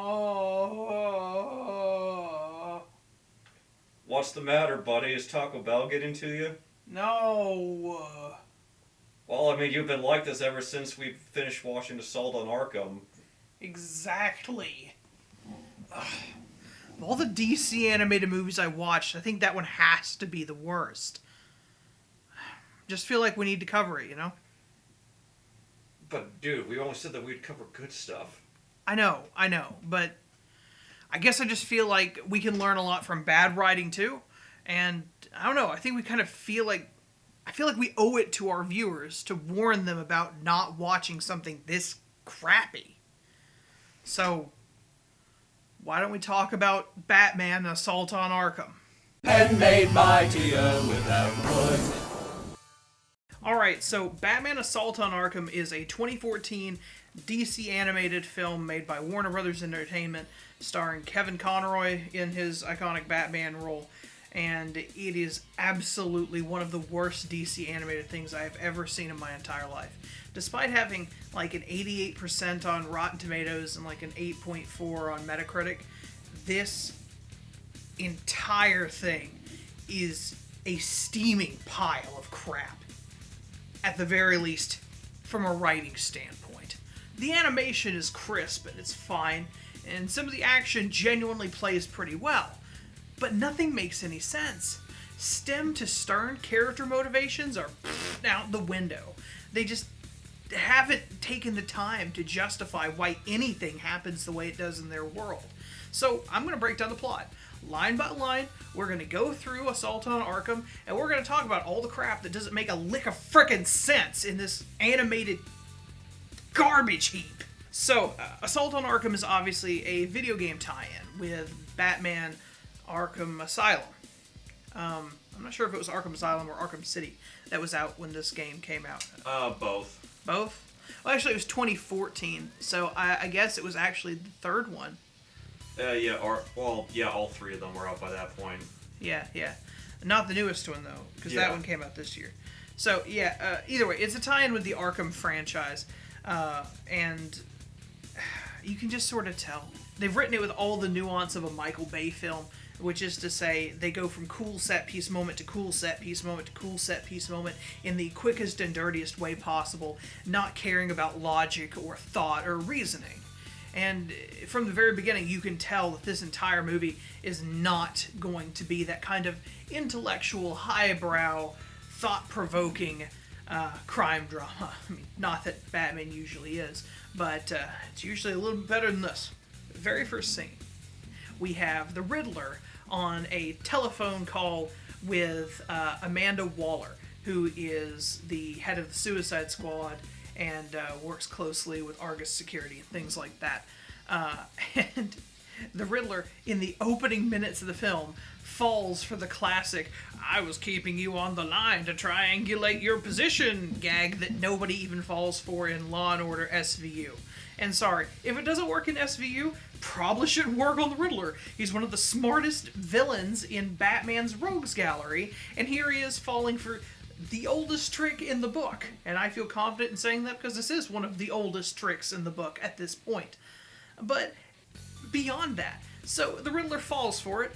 Oh. What's the matter, buddy? Is Taco Bell getting to you? No. Well, I mean, you've been like this ever since we finished watching Assault on Arkham. Exactly. Ugh. Of all the DC animated movies I watched, I think that one has to be the worst. Just feel like we need to cover it, you know? But, dude, we only said that we'd cover good stuff. I know, but I guess I just feel like we can learn a lot from bad writing too. And I don't know, I think we kind of feel like we owe it to our viewers to warn them about not watching something this crappy. So, why don't we talk about Batman Assault on Arkham? Pen Made Mightier without wood. Alright, so Batman Assault on Arkham is a 2014 DC animated film made by Warner Brothers Entertainment, starring Kevin Conroy in his iconic Batman role. And it is absolutely one of the worst DC animated things I have ever seen in my entire life. Despite having like an 88% on Rotten Tomatoes and like an 8.4 on Metacritic, this entire thing is a steaming pile of crap. At the very least, from a writing standpoint. The animation is crisp and it's fine, and some of the action genuinely plays pretty well. But nothing makes any sense. Stem to stern character motivations are out the window. They just haven't taken the time to justify why anything happens the way it does in their world. So I'm going to break down the plot. Line by line, we're going to go through Assault on Arkham, and we're going to talk about all the crap that doesn't make a lick of frickin' sense in this animated garbage heap. So, Assault on Arkham is obviously a video game tie-in with Batman Arkham Asylum. I'm not sure if it was Arkham Asylum or Arkham City that was out when this game came out. Both. Both? Well, actually, it was 2014, so I guess it was actually the third one. All three of them were out by that point. Yeah. Not the newest one, though, because that one came out this year. So, either way, it's a tie-in with the Arkham franchise, and you can just sort of tell. They've written it with all the nuance of a Michael Bay film, which is to say they go from cool set-piece moment to cool set-piece moment to cool set-piece moment in the quickest and dirtiest way possible, not caring about logic or thought or reasoning. And from the very beginning, you can tell that this entire movie is not going to be that kind of intellectual, highbrow, thought-provoking crime drama. I mean, not that Batman usually is, but it's usually a little bit better than this. Very first scene, we have the Riddler on a telephone call with Amanda Waller, who is the head of the Suicide Squad and works closely with Argus Security and things like that. And the Riddler, in the opening minutes of the film, falls for the classic, "I was keeping you on the line to triangulate your position" gag that nobody even falls for in Law & Order SVU. And sorry, if it doesn't work in SVU, probably shouldn't work on the Riddler. He's one of the smartest villains in Batman's rogues gallery, and here he is falling for the oldest trick in the book. And I feel confident in saying that because this is one of the oldest tricks in the book at this point. But beyond that, so the Riddler falls for it.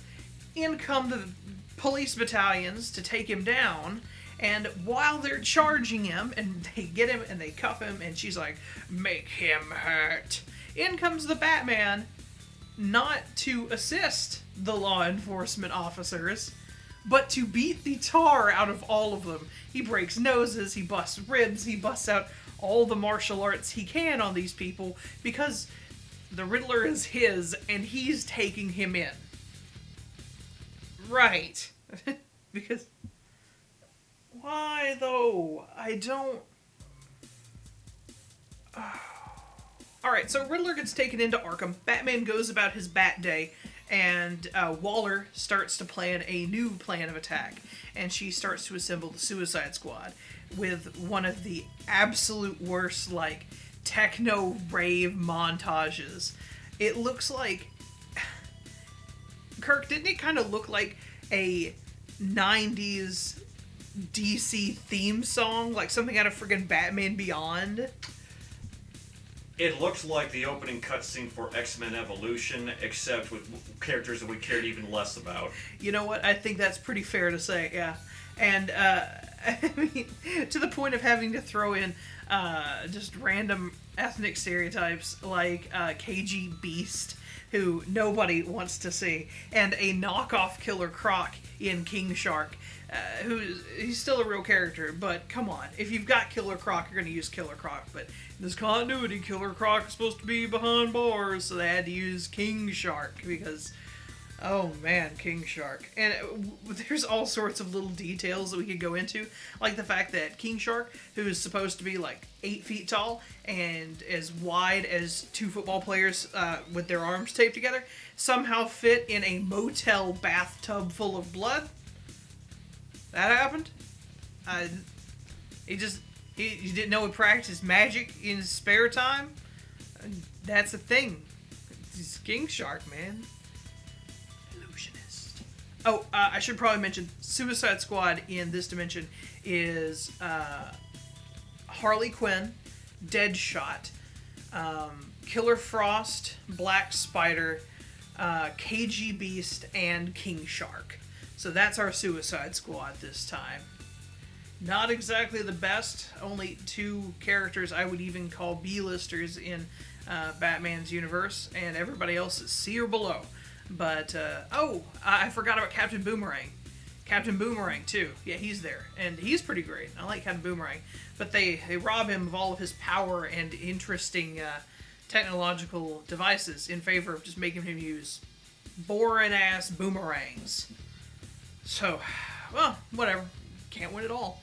In come the police battalions to take him down, and while they're charging him, and they get him and they cuff him, and she's like, "Make him hurt." In comes the Batman, not to assist the law enforcement officers, but to beat the tar out of all of them. He breaks noses, he busts ribs, he busts out all the martial arts he can on these people, because the Riddler is his, and he's taking him in. Right. Because... why, though? I don't... Alright, so Riddler gets taken into Arkham, Batman goes about his Bat Day, and Waller starts to plan a new plan of attack, and she starts to assemble the Suicide Squad with one of the absolute worst, like, techno rave montages. It looks like... Kirk, didn't it kind of look like a 90s DC theme song? Like something out of friggin' Batman Beyond? It looks like the opening cutscene for X-Men Evolution, except with characters that we cared even less about. You know what? I think that's pretty fair to say, yeah. And, I mean, to the point of having to throw in just random ethnic stereotypes like KG Beast, who nobody wants to see, and a knockoff Killer Croc in King Shark. He's still a real character, but come on. If you've got Killer Croc, you're going to use Killer Croc. But in this continuity, Killer Croc is supposed to be behind bars, so they had to use King Shark because, oh man, King Shark. And there's all sorts of little details that we could go into, like the fact that King Shark, who is supposed to be like 8 feet tall and as wide as 2 football players with their arms taped together, somehow fit in a motel bathtub full of blood. That happened. He didn't know he practiced magic in his spare time. That's a thing. He's King Shark, man. Illusionist. Oh, I should probably mention Suicide Squad in this dimension is Harley Quinn, Deadshot, Killer Frost, Black Spider, KG Beast, and King Shark. So that's our Suicide Squad this time. Not exactly the best. Only 2 characters I would even call B-listers in Batman's universe, and everybody else is C or below. But, I forgot about Captain Boomerang. Captain Boomerang, too. Yeah, he's there. And he's pretty great. I like Captain Boomerang. But they rob him of all of his power and interesting technological devices in favor of just making him use boring-ass boomerangs. So, well, whatever. Can't win it all.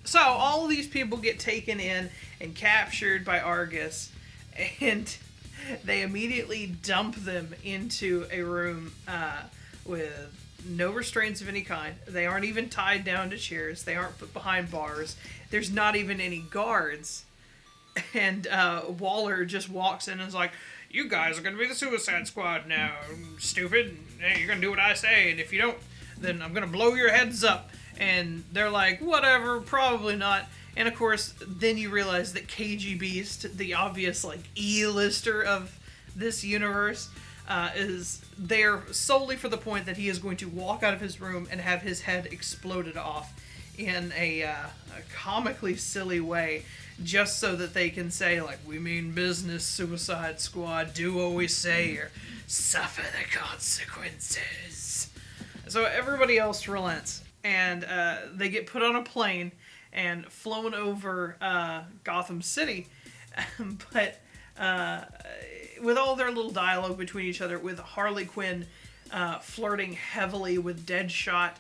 So, all of these people get taken in and captured by Argus, and they immediately dump them into a room with no restraints of any kind. They aren't even tied down to chairs. They aren't put behind bars. There's not even any guards. And Waller just walks in and is like, "You guys are going to be the Suicide Squad now, stupid. Hey, you're going to do what I say, and if you don't, then I'm going to blow your heads up." And they're like, whatever, probably not. And of course, then you realize that KG Beast, the obvious, like, E-lister of this universe, is there solely for the point that he is going to walk out of his room and have his head exploded off in a comically silly way, just so that they can say, like, "We mean business, Suicide Squad, do what we say, or suffer the consequences." So everybody else relents, and they get put on a plane and flown over Gotham City. But with all their little dialogue between each other, with Harley Quinn flirting heavily with Deadshot,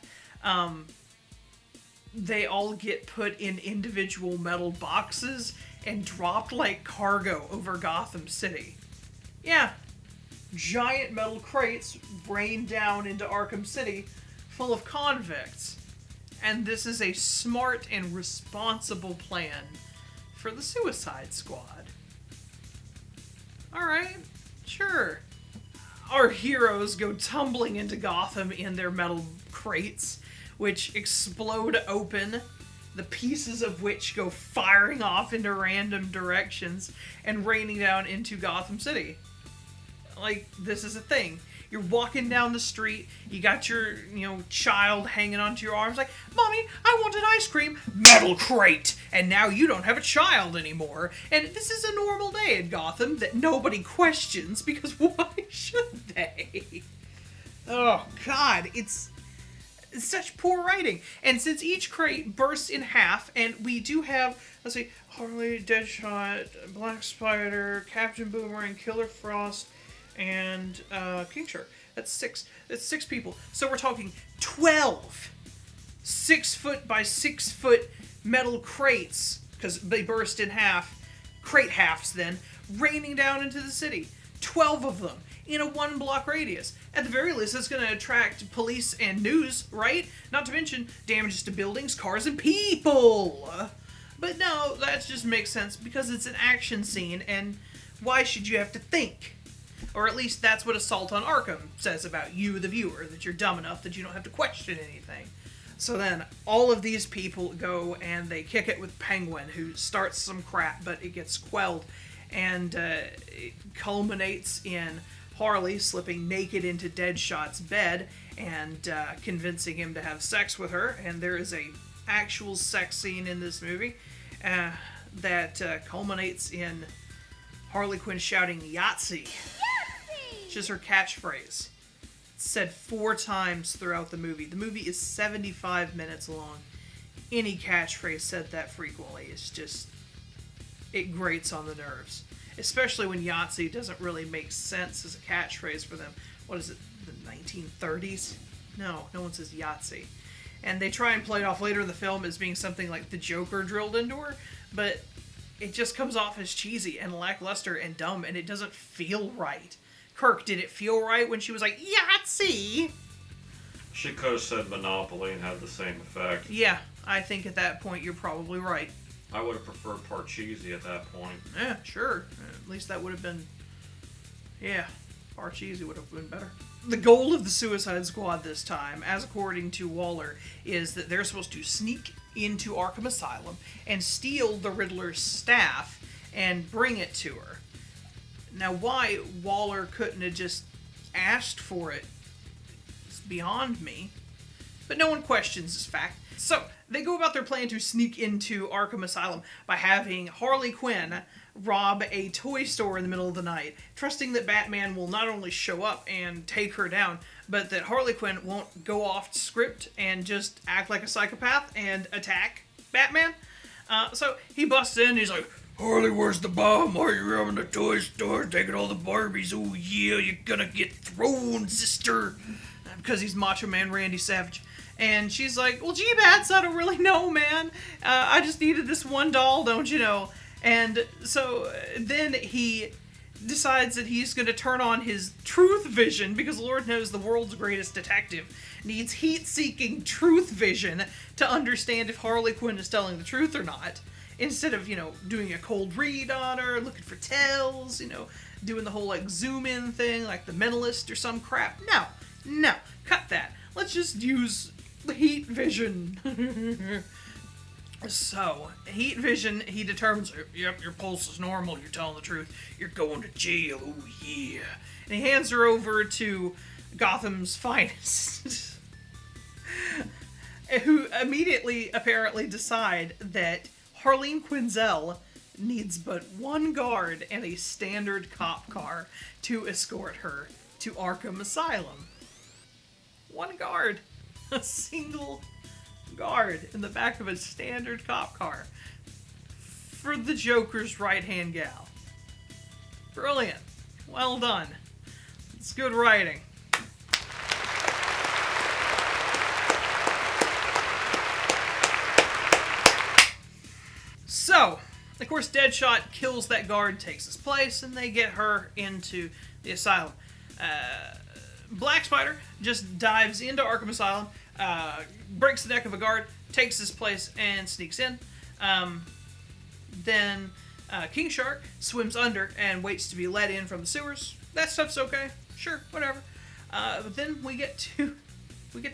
they all get put in individual metal boxes and dropped like cargo over Gotham City. Yeah. Giant metal crates rain down into Arkham City full of convicts. And this is a smart and responsible plan for the Suicide Squad. Alright, sure. Our heroes go tumbling into Gotham in their metal crates, which explode open, the pieces of which go firing off into random directions and raining down into Gotham City. Like, this is a thing. You're walking down the street, you got your, child hanging onto your arms like, "Mommy, I wanted ice cream." Metal crate! And now you don't have a child anymore. And this is a normal day in Gotham that nobody questions, because why should they? Oh, God, it's such poor writing. And since each crate bursts in half, and we do have, let's see, Harley, Deadshot, Black Spider, Captain Boomerang, Killer Frost, and King Shark. That's 6. That's 6 people. So we're talking 12 6-foot by 6-foot metal crates, because they burst in half, crate halves then, raining down into the city. 12 of them in a 1-block radius. At the very least, it's going to attract police and news, right? Not to mention damages to buildings, cars, and people. But no, that just makes sense because it's an action scene, and why should you have to think? Or at least that's what Assault on Arkham says about you, the viewer, that you're dumb enough that you don't have to question anything. So then, all of these people go and they kick it with Penguin, who starts some crap, but it gets quelled. and it culminates in Harley slipping naked into Deadshot's bed and convincing him to have sex with her. And there is a actual sex scene in this movie that culminates in Harley Quinn shouting Yahtzee, which is her catchphrase. It's said 4 times throughout the movie. The movie is 75 minutes long. Any catchphrase said that frequently is just, it grates on the nerves. Especially when Yahtzee doesn't really make sense as a catchphrase for them. What is it, the 1930s? No one says Yahtzee. And they try and play it off later in the film as being something like the Joker drilled into her, but it just comes off as cheesy and lackluster and dumb, and it doesn't feel right. Kirk, did it feel right when she was like, Yahtzee? She could have said Monopoly and had the same effect. Yeah, I think at that point you're probably right. I would have preferred Parcheesi at that point. Yeah, sure. At least that would have been... Yeah, Parcheesi would have been better. The goal of the Suicide Squad this time, as according to Waller, is that they're supposed to sneak into Arkham Asylum and steal the Riddler's staff and bring it to her. Now, why Waller couldn't have just asked for it is beyond me. But no one questions this fact. So, they go about their plan to sneak into Arkham Asylum by having Harley Quinn rob a toy store in the middle of the night, trusting that Batman will not only show up and take her down, but that Harley Quinn won't go off script and just act like a psychopath and attack Batman. So he busts in, he's like, Harley, where's the bomb? Why are you robbing the toy store, taking all the Barbies? Oh yeah, you're gonna get thrown, sister. Because he's Macho Man Randy Savage. And she's like, well, gee, Bats, I don't really know, man. I just needed this one doll, don't you know? And so then he decides that he's going to turn on his truth vision, because Lord knows the world's greatest detective needs heat-seeking truth vision to understand if Harley Quinn is telling the truth or not. Instead of, doing a cold read on her, looking for tells, doing the whole, zoom-in thing, like the Mentalist or some crap. No, cut that. Let's just use the heat vision. So, heat vision, he determines, yep, your pulse is normal, you're telling the truth, you're going to jail, oh yeah. And he hands her over to Gotham's finest, who immediately, apparently, decide that Harleen Quinzel needs but one guard and a standard cop car to escort her to Arkham Asylum. One guard. A single guard in the back of a standard cop car for the Joker's right-hand gal. Brilliant. Well done. It's good writing. So, of course, Deadshot kills that guard, takes his place, and they get her into the asylum. Black Spider just dives into Arkham Asylum, breaks the neck of a guard, takes his place, and sneaks in. Then King Shark swims under and waits to be let in from the sewers. That stuff's okay. Sure, whatever. But then we get to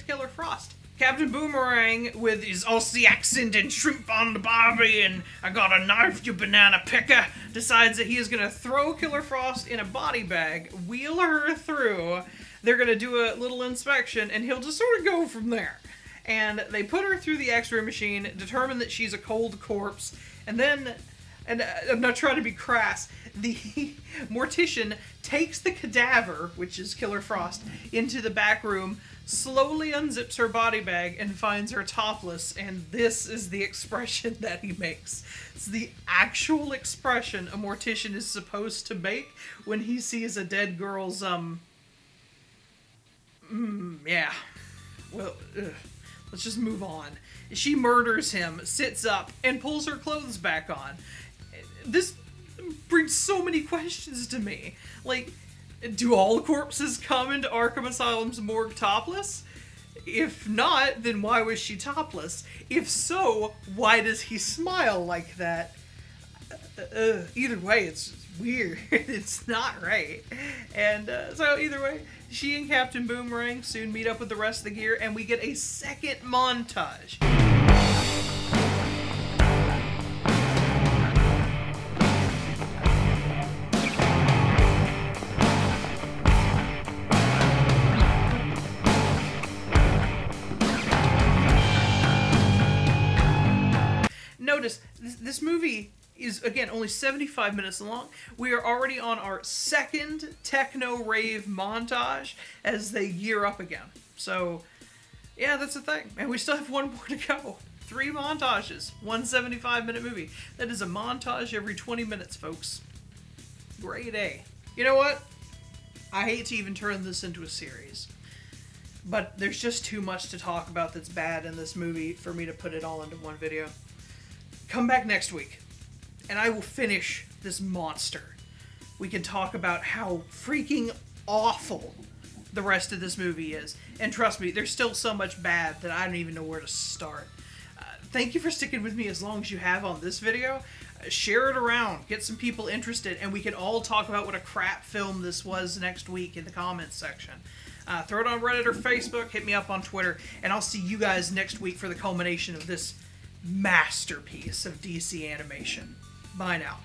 Killer Frost. Captain Boomerang, with his Aussie accent and shrimp on the barbie and I got a knife, you banana picker, decides that he is going to throw Killer Frost in a body bag, wheel her through. They're going to do a little inspection, and he'll just sort of go from there. And they put her through the x-ray machine, determine that she's a cold corpse, and then, and I'm not trying to be crass, the mortician takes the cadaver, which is Killer Frost, into the back room, slowly unzips her body bag, and finds her topless, and this is the expression that he makes. It's the actual expression a mortician is supposed to make when he sees a dead girl's, yeah. Well, let's just move on. She murders him, sits up, and pulls her clothes back on. This brings so many questions to me. Like, do all corpses come into Arkham Asylum's morgue topless? If not, then why was she topless? If so, why does he smile like that? Either way, it's weird. It's not right. And so either way, she and Captain Boomerang soon meet up with the rest of the gear, and we get a second montage. this movie is, again, only 75 minutes long. We are already on our second techno rave montage as they gear up again. So, yeah, that's the thing. And we still have one more to go. 3 montages, 1 75-minute movie. That is a montage every 20 minutes, folks. Grade A. You know what? I hate to even turn this into a series. But there's just too much to talk about that's bad in this movie for me to put it all into one video. Come back next week, and I will finish this monster. We can talk about how freaking awful the rest of this movie is. And trust me, there's still so much bad that I don't even know where to start. Thank you for sticking with me as long as you have on this video. Share it around, get some people interested, and we can all talk about what a crap film this was next week in the comments section. Throw it on Reddit or Facebook, hit me up on Twitter, and I'll see you guys next week for the culmination of this masterpiece of DC animation. Bye now.